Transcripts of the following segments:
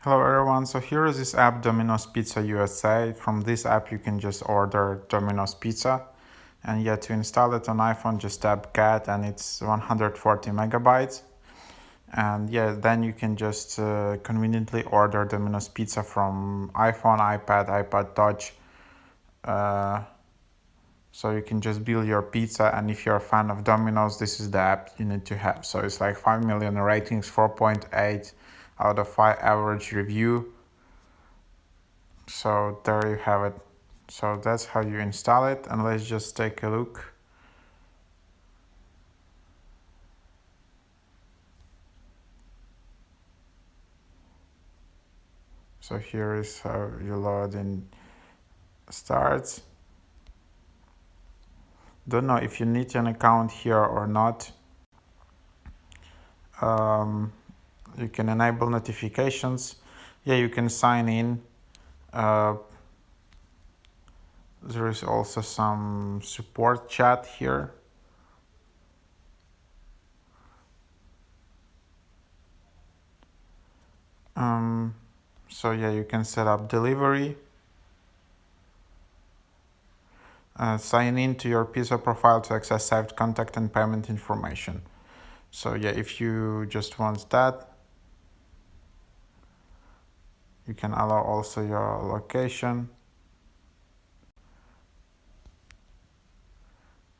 Hello everyone, so here is this app Domino's Pizza USA. From this app you can just order Domino's Pizza, and yeah, to install it on iPhone just tap get and it's 140 megabytes. And yeah, then you can just conveniently order Domino's Pizza from iPhone, iPad Touch. So you can just build your pizza, and if you're a fan of Domino's, this is the app you need to have. So it's like 5 million ratings, 4.8 out of 5 average review. So there you have it. So that's how you install it, and let's just take a look. So here is how you load in starts. Don't know if you need an account here or not. You can enable notifications. Yeah, you can sign in. There is also some support chat here. So yeah, you can set up delivery. Sign in to your pizza profile to access saved contact and payment information. So yeah, if you just want that, you can allow also your location,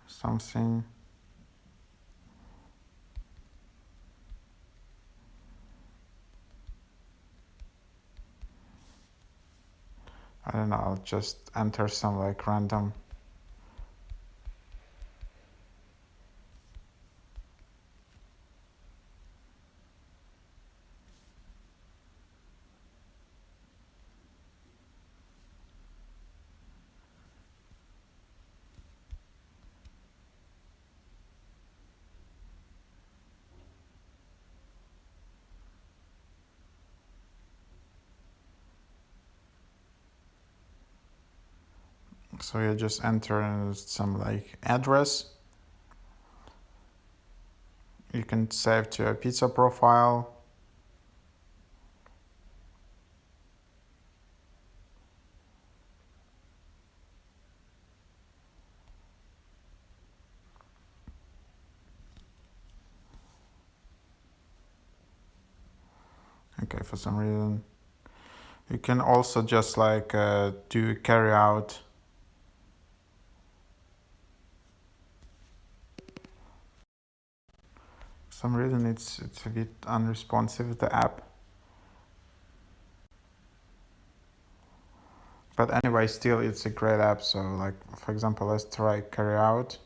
something. I don't know, I'll just enter some like random. So you just enter some like address. You can save to a pizza profile. Okay, for some reason. You can also just like do carry out. For some reason it's a bit unresponsive, the app. But anyway, still it's a great app. So like, for example, let's try carry out.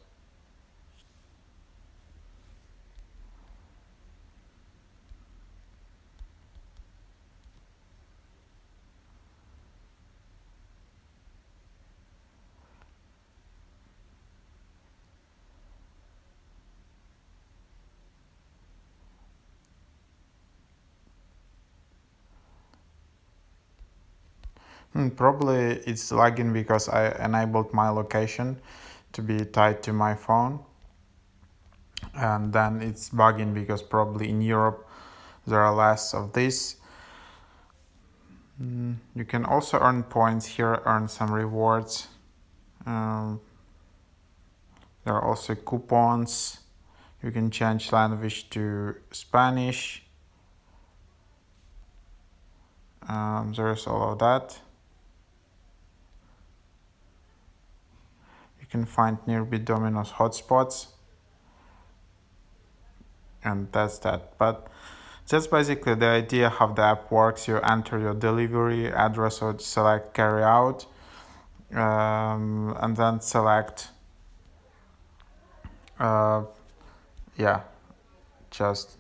Probably it's lagging because I enabled my location to be tied to my phone, and then it's bugging because probably in Europe there are less of this. You can also earn points here, earn some rewards. There are also coupons. You can change language to Spanish. There's all of that. You can find nearby Domino's hotspots. And that's that. But that's basically the idea how the app works. You enter your delivery address or select carry out, and then select just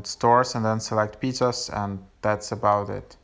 stores, and then select pizzas, and that's about it.